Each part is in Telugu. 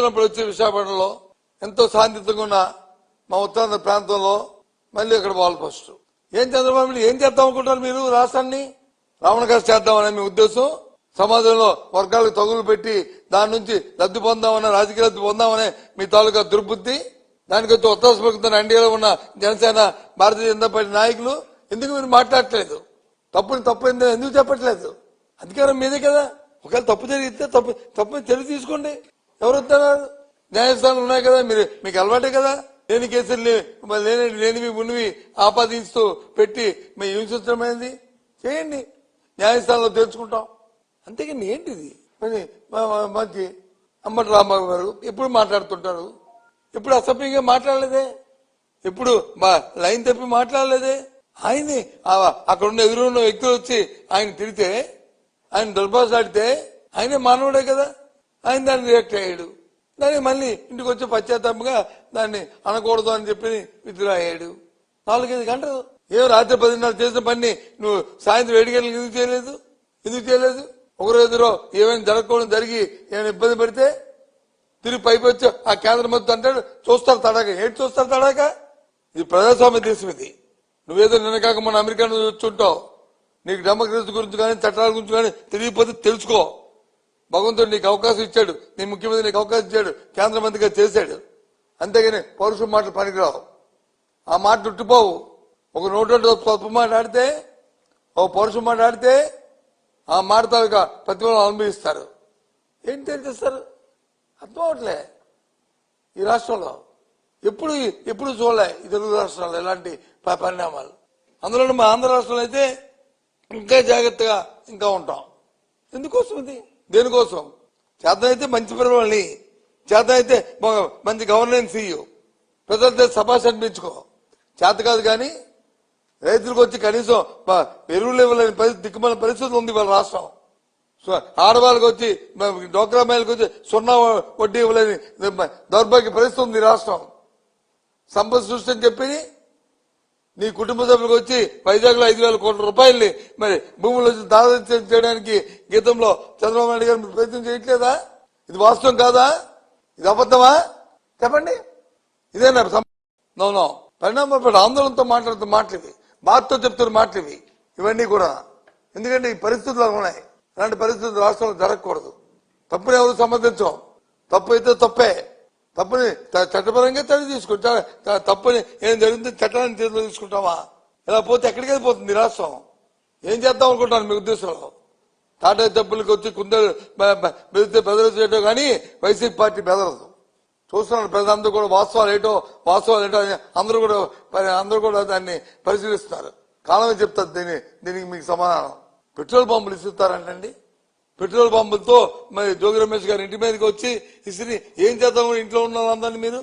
చూస్తున్నప్పుడు వచ్చి విశాఖపట్నంలో ఎంతో శాంతియుతంగా ఉన్న మా ఉత్తరాంధ్ర ప్రాంతంలో మళ్ళీ ఇక్కడ వాళ్ళు ఫస్ట్ ఏం చంద్రబాబు ఏం చేద్దాం అనుకుంటారు మీరు? రాష్ట్రాన్ని రావణకాశ చేద్దామనే మీ ఉద్దేశం? సమాజంలో వర్గాలకు తగులు పెట్టి దాని నుంచి లబ్ధి పొందామనే రాజకీయ లబ్ధి పొందామనే మీ తాలూకా దుర్బుద్ధి. దానికి వచ్చి ఉత్తర ప్రభుత్వం ఎన్డీఏలో ఉన్న జనసేన భారతీయ జనతా పార్టీ నాయకులు ఎందుకు మీరు మాట్లాడట్లేదు? తప్పు ఎందుకు చెప్పట్లేదు? అధికారం మీదే కదా. ఒకవేళ తప్పు జరిగితే తప్పు తెలివి తీసుకోండి. ఎవరు వస్తున్నారు? న్యాయస్థానాలు ఉన్నాయి కదా, మీకు అలవాటే కదా. లేని కేసులు లేనివి ఉన్నవి ఆపాదిస్తూ పెట్టి మేము హింసించడమైంది చేయండి, న్యాయస్థానంలో తెలుసుకుంటాం. అంతేగాని ఏంటిది? మంచి అంబటి రాంబాబు గారు ఎప్పుడు మాట్లాడుతుంటారు, ఎప్పుడు అసభ్యంగా మాట్లాడలేదే, ఎప్పుడు లైన్ తప్పి మాట్లాడలేదే. ఆయన్ని అక్కడున్న ఎదురున్న వ్యక్తులు వచ్చి ఆయన తిడితే, ఆయన దుర్భాషాడితే ఆయనే మానవుడే కదా, ఆయన దాన్ని రియాక్ట్ అయ్యాడు. దాన్ని మళ్ళీ ఇంటికి వచ్చి పశ్చాత్తాపంగా దాన్ని అనకూడదు అని చెప్పి విత్డ్రా అయ్యాడు. 4-5 గంటలు ఏం రాత్రి 10:30 చేసిన పని నువ్వు సాయంత్రం 7 గంటలకు ఎందుకు చేయలేదు? ఒకరు ఎదురో ఏమైనా జరగకూడదు జరిగి ఏమైనా ఇబ్బంది పెడితే తిరిగి పైకి వచ్చి ఆ కేంద్రం మొత్తం అంటాడు చూస్తారు తడాక. ఏంటి చూస్తారు తడాక? ఇది ప్రజాస్వామ్య దేశం. ఇది నువ్వేదో నిన్న కాక మన అమెరికా నుంచి వచ్చుంటావు. నీకు డెమోక్రసీ గురించి కానీ చట్టాల గురించి కానీ తెలియకపోతే తెలుసుకో. భగవంతుడు నీకు అవకాశం ఇచ్చాడు, నీ ముఖ్యమంత్రి నీకు అవకాశం ఇచ్చాడు, కేంద్ర మంత్రిగా చేశాడు. అంతేగాని పౌరుషం మాటలు పనికిరావు. ఆ మాట చుట్టిపోవు. ఒక నోటు స్వల్ప మాట ఆడితే, ఒక పౌరుషం మాట ఆడితే ఆ మాట తాలూకా ప్రతిఫలం అనుభవిస్తారు. ఏంటి తెలియజేస్తారు? అర్థం అవట్లే. ఈ రాష్ట్రంలో ఎప్పుడు చూడలే ఈ తెలుగు రాష్ట్రాల్లో ఇలాంటి పరిణామాలు. అందులో మా ఆంధ్ర రాష్ట్రంలో అయితే ఇంకా జాగ్రత్తగా ఇంకా ఉంటాం. ఎందుకోసం ఇది? దేనికోసం? చేతనైతే మంచి పరిపాలన, చేతనైతే మంచి గవర్నెన్స్ ఇయ్యు, ప్రజలతో సభాష్ అనిపించుకో. చేత కాదు కానీ రైతులకు వచ్చి కనీసం ఎరువులు ఇవ్వలేని దిక్కుమల పరిస్థితులు ఉంది వాళ్ళ రాష్ట్రం. ఆడవాళ్ళకి వచ్చి డోక్రా మహిళలకు వచ్చి 0 వడ్డీ ఇవ్వలేని దౌర్భాగ్య పరిస్థితి ఉంది రాష్ట్రం. సంపద సృష్టి అని చెప్పి నీ కుటుంబ సభ్యులకు వచ్చి వైజాగ్ లో 5,000 కోట్ల రూపాయల్ని మరి భూములు వచ్చి దాదాపు చేయడానికి గీతంలో చంద్రబాబు నాయుడు గారు ప్రయత్నం చేయట్లేదా? ఇది వాస్తవం కాదా? ఇది అబద్ధమా? చెప్పండి. ఇదేనా నో పరిణామపడి ఆందోళనతో మాట్లాడుతున్న మాటలు, బాధతో చెప్తున్న మాటలు ఇవన్నీ కూడా. ఎందుకంటే ఈ పరిస్థితులు ఉన్నాయి. అలాంటి పరిస్థితులు రాష్ట్రంలో జరగకూడదు. తప్పుని ఎవరు సమర్థించం. తప్పు అయితే తప్పే. తప్పుని చట్టపరంగా చర్య తీసుకుంటా. తప్పుని ఏం జరిగింది చట్టాన్ని చేతిలో తీసుకుంటావా? ఇలా పోతే ఎక్కడికి వెళ్ళిపోతుంది రాష్ట్రం? ఏం చేద్దాం అనుకుంటాను మీ ఉద్దేశంలో? టాటా తప్పులకి వచ్చి కుందరు బెదిరితే బెదరచేయటం కానీ వైసీపీ పార్టీ బెదరదు. చూస్తున్నాను ప్రజలందరూ కూడా వాస్తవాలు ఏంటో అందరూ కూడా దాన్ని పరిశీలిస్తున్నారు. కాలమే చెప్తారు దీనికి మీకు సమాధానం. పెట్రోల్ పంపులు ఇస్తారంటండి. పెట్రోల్ పంపులతో మరి జోగి రమేష్ గారి ఇంటి మీదకి వచ్చి ఇసిరి ఏం చేద్దాం ఇంట్లో ఉన్న అందరినీ మీరు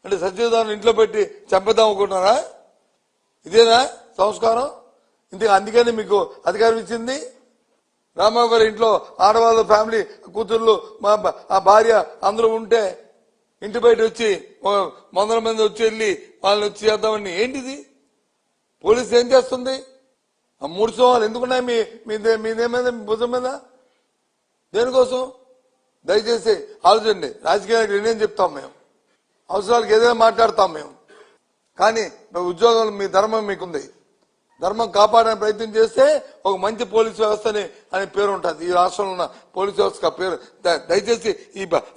అంటే సత్యదాన్ని ఇంట్లో పెట్టి చంపేద్దాం అనుకుంటున్నారా? ఇదేనా సంస్కారం? అందుకని మీకు అధికారం ఇచ్చింది. రామారావు గారి ఇంట్లో ఆడవాళ్ళ ఫ్యామిలీ కూతుర్లు ఆ భార్య అందరూ ఉంటే ఇంటి బయట వచ్చి 100 మంది వచ్చి వెళ్ళి వాళ్ళని వచ్చి చేద్దామని ఏంటిది? పోలీసు ఏం చేస్తుంది? ఆ 3 సోమాలు ఎందుకున్నాయి మీదేమైంది భుజం మీద? దేనికోసం? దయచేసి ఆలోచండి. రాజకీయాలకు నేనేం చెప్తాం, మేము అవసరాలకు ఏదైనా మాట్లాడతాం మేము. కానీ ఉద్యోగాలు మీ ధర్మం మీకుంది. ధర్మం కాపాడడానికి ప్రయత్నం చేస్తే ఒక మంచి పోలీసు వ్యవస్థని అనే పేరు ఉంటుంది. ఈ రాష్ట్రంలో ఉన్న పోలీసు వ్యవస్థ పేరు దయచేసి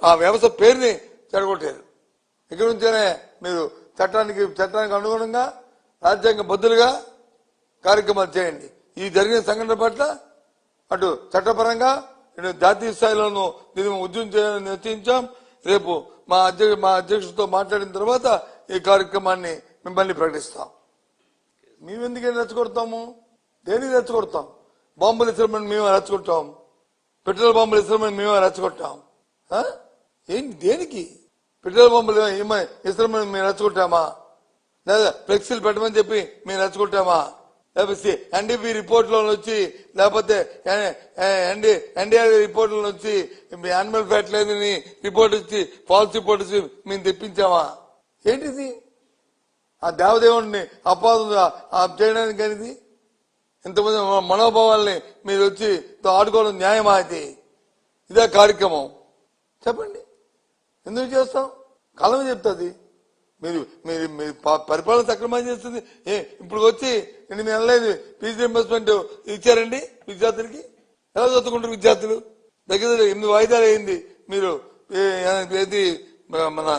ఆ వ్యవస్థ పేరుని చెడగొట్టారు. ఇక్కడి నుంచేనే మీరు చట్టానికి అనుగుణంగా రాజ్యాంగ బద్దులుగా కార్యక్రమాలు చేయండి. ఈ జరిగిన సంఘటన పట్ల అటు చట్టపరంగా ఇటు జాతీయ స్థాయిలోనూ దీన్ని ఉద్యమం చేయాలని నిశ్చయించాం. రేపు మా అధ్యక్షుడితో మాట్లాడిన తర్వాత ఈ కార్యక్రమాన్ని మిమ్మల్ని ప్రకటిస్తాం. మేమెందుకని రెచ్చగొడతాము? దేనికి రెచ్చగొడతాం? బాంబులు ఇస్తామని మేము రెచ్చగొట్టాం, పెట్రోల్ బాంబులు ఇస్తామని మేము రెచ్చగొట్టాం. ఏంటి? దేనికి? పెట్రోల్ బాంబులు ఇస్తామని మేము రెచ్చగొట్టామా? లేదా ఫ్లెక్సీలు పెట్టమని చెప్పి మేము రెచ్చగొట్టామా? లేకపోతే ఎన్డీపీ రిపోర్ట్ లో వచ్చి లేకపోతే ఎన్డీఆర్ రిపోర్ట్ లో వచ్చి యానిమల్ ఫ్యాట్ లేదని రిపోర్ట్ ఇచ్చి ఫాల్స్ రిపోర్ట్ ఇచ్చి మేము తెప్పించామా? ఏంటిది? ఆ దేవదేవుడిని అపాదం చేయడానికి అనేది ఇంతమంది మనోభావాల్ని మీరు వచ్చి ఆడుకోవడం న్యాయమా? ఇది ఇదే కార్యక్రమం. చెప్పండి. ఎందుకు చేస్తాం? కాలమే చెప్తుంది. మీరు మీరు మీరు పరిపాలన సక్రమంగా చేస్తుంది. ఇప్పుడు వచ్చి 8 నెలలైంది ఫీజు రీయింబర్స్మెంట్ ఇచ్చారండి విద్యార్థులకి. ఎలా చదువుకుంటారు విద్యార్థులు? దగ్గర 8 వాయిదాలు అయింది. మీరు ఏది మన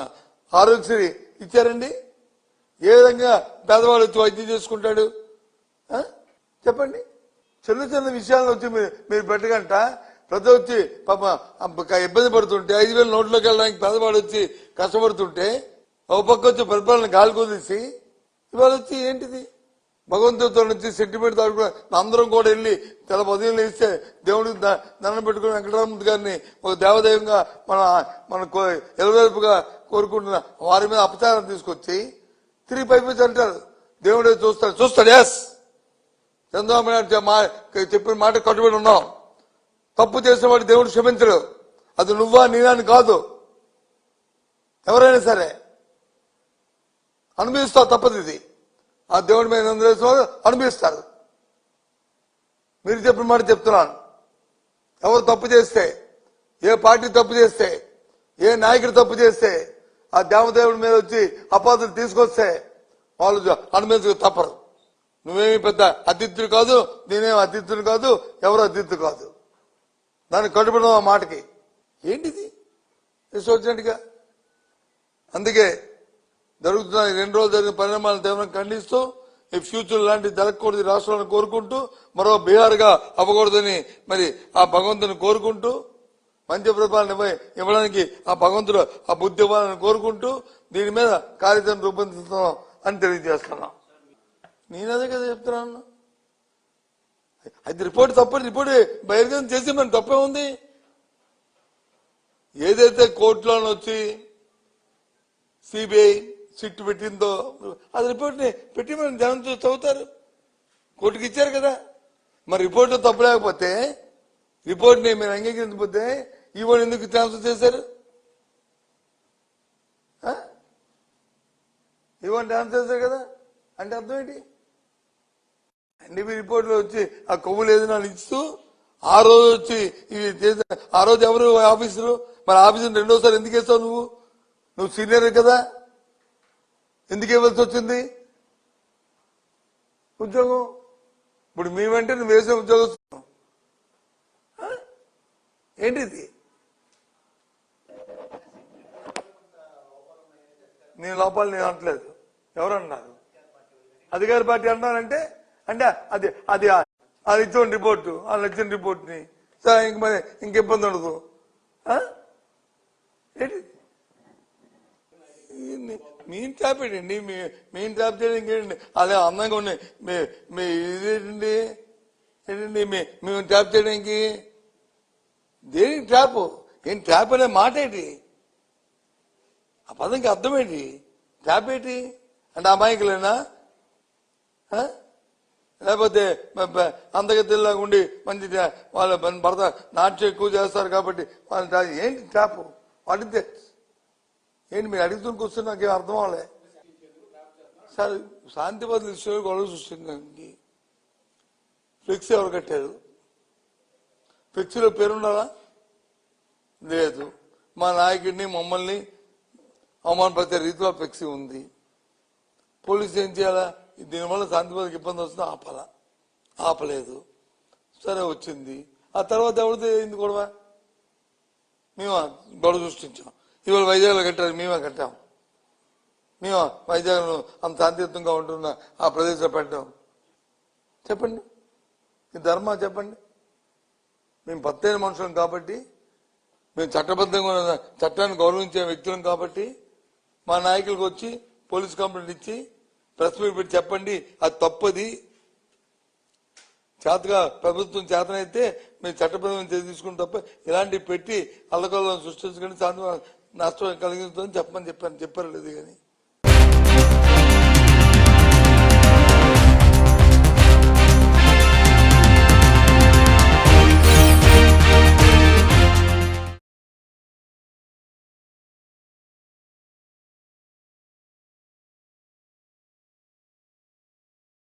ఆరోగ్యశ్రీ ఇచ్చారండి? ఏ విధంగా పేదవాడు వచ్చి వైద్యం చేసుకుంటాడు? చెప్పండి. చిన్న చిన్న విషయాలను వచ్చి మీరు పెట్టగంట ప్రజలు వచ్చి పాప ఇబ్బంది పడుతుంటే 5,000 నోట్లోకి వెళ్ళడానికి పేదవాడు వచ్చి కష్టపడుతుంటే ఒక పక్క వచ్చి పరిపాలన గాలి కుదిసి ఇవాళ వచ్చి ఏంటిది? భగవంతుడితో నుంచి సెంటిమెంట్ తాడుకుని అందరం కూడా వెళ్ళి తెల ఉదయం ఇస్తే దేవుడికి దండం పెట్టుకుని వెంకటరామూర్తి గారిని ఒక దేవదైవంగా మన ఎలవేల్పుగా కోరుకుంటున్న వారి మీద అపచారం తీసుకొచ్చి తిరిగి పైపించి అంటారు దేవుడే చూస్తాడు. ఎస్, చంద్రబాబు నాయుడు చెప్పిన మాట కట్టుబడి ఉన్నాం. తప్పు చేసిన వాడు దేవుడు క్షమించడు. అది నువ్వా నేనా అని కాదు, ఎవరైనా సరే అనుభవిస్తావు. తప్పదు ఇది. ఆ దేవుడి మీద అనుభవిస్తారు. మీరు చెప్పిన మాట చెప్తున్నాను. ఎవరు తప్పు చేస్తే, ఏ పార్టీ తప్పు చేస్తే, ఏ నాయకుడు తప్పు చేస్తే ఆ దేవదేవుడి మీద వచ్చి అపాధులు తీసుకొస్తే వాళ్ళు అనుభవించక తప్పరు. నువ్వేమి పెద్ద అతిథులు కాదు, నేనేమి అతిథులు కాదు, ఎవరు అతిథులు కాదు. దానికి కట్టుబడి ఆ మాటకి ఏంటిది వచ్చినట్టుగా. అందుకే జరుగుతున్న 2 రోజులు జరిగిన పరిణామాలను తీవ్రంగా ఖండిస్తూ ఈ ఫ్యూచర్ లాంటివి జరగకూడదు రాష్ట్రాలను కోరుకుంటూ, మరో బీహార్గా అవ్వకూడదని మరి ఆ భగవంతుని కోరుకుంటూ, మంచి పరిపాలన ఇవ్వడానికి ఆ భగవంతుడు ఆ బుద్ధి ఇవ్వాలని కోరుకుంటూ దీని మీద కార్యాచరణ రూపొందిస్తున్నాం అని తెలియజేస్తున్నాం. నేనదే కదా చెప్తున్నాను. అది రిపోర్ట్ తప్పని రిపోర్ట్ బహిర్గతం చేసి మనం తప్పే ఉంది. ఏదైతే కోర్టులో వచ్చి సిబిఐ సిట్ పెట్టిందో అది రిపోర్ట్ ని పెట్టి మనం జనం చూసి చదువుతారు. కోర్టుకి ఇచ్చారు కదా. మరి రిపోర్ట్ తప్పు లేకపోతే రిపోర్ట్ ని మీరు అంగీకరించకపోతే ఈవోని ఎందుకు ట్రాన్స్ఫర్ చేశారు? ఈవోని ట్రాన్స్ఫర్ చేశారు కదా అంటే అర్థం ఏంటి? ఎన్డీపీ రిపోర్ట్లో వచ్చి ఆ కొవ్వు లేదని వాళ్ళు ఇస్తూ ఆ రోజు వచ్చి ఇవి చేసిన ఆ రోజు ఎవరు ఆఫీసులు? మరి ఆఫీసులు రెండోసారి ఎందుకు వేస్తావు? నువ్వు సీనియర్ కదా, ఎందుకు ఇవ్వాల్సి వచ్చింది ఉద్యోగం? ఇప్పుడు మేమంటే నువ్వు వేసే ఉద్యోగం ఏంటిది? నీ లోపాలు నేను అనట్లేదు. ఎవరన్నారు? అధికార పార్టీ అన్నారంటే అంటే అది అది అది ఇచ్చిన రిపోర్టు, వాళ్ళు ఇచ్చిన రిపోర్ట్ని సరే ఇంక మరి ఇంక ఇబ్బంది ఉండదు. ఏంటి మేము ట్యాప్ ఏంటండి? మేము ట్యాప్ చేయడం ఇంకేంటండి? అదే అందంగా ఉన్నాయి మీ ఇదేంటండి? ఏంటండి మేము ట్యాప్ చేయడానికి? దేనికి ట్యాప్? ఏం ట్యాప్ అనే మాట ఏంటి? ఆ పదంకి అర్థం ఏంటి? ట్యాప్ ఏంటి అంటే అమాయకులేనా? లేకపోతే అందగతిలాగా ఉండి మంచి వాళ్ళ భర్త నాట్యం ఎక్కువ చేస్తారు కాబట్టి వాళ్ళ ఏంటి ట్యాప్? అడిగితే ఏంటి మీరు అడుగుతున్న కూర్చొని నాకేం అర్థం అవ్వలే. సరే, శాంతి భద్రత విషయంలో గొడవ సృష్టించడానికి ఫ్లెక్సీ ఎవరు కట్టారు? ఫ్లెక్సీలో పేరుండాలా? లేదు. మా నాయకుడిని మమ్మల్ని అవమానపరిచే రీతిలో ఫ్లెక్సీ ఉంది. పోలీసు ఏం చేయాలా? దీనివల్ల శాంతి భద్రతకి ఇబ్బంది వస్తుంది, ఆపాలా? ఆపలేదు. సరే వచ్చింది. ఆ తర్వాత ఎవరితో అయింది గొడవ? మేము గొడవ సృష్టించాం. ఇవాళ వైజాగ్లో కట్టారు, మేమే కట్టాం. మేము వైజాగ్లో అంత శాంతియుతంగా ఉంటున్న ఆ ప్రదేశంలో పెట్టాం. చెప్పండి, ఈ ధర్మా చెప్పండి. మేము పత్తైన మనుషులం కాబట్టి, మేము చట్టబద్ధంగా ఉన్న చట్టాన్ని గౌరవించే వ్యక్తులం కాబట్టి మా నాయకులకు వచ్చి పోలీస్ కంప్లైంట్ ఇచ్చి ప్రెస్ మీట్ పెట్టి చెప్పండి అది తప్పది, చేతగా ప్రభుత్వం చేతనైతే మేము చట్టబద్ధంగా తీసుకుని తప్ప ఇలాంటివి పెట్టి అల్లకల్లం సృష్టించుకుని నష్టం కలిగిస్తుందని చెప్పమని చెప్పారు. లేదు కానీ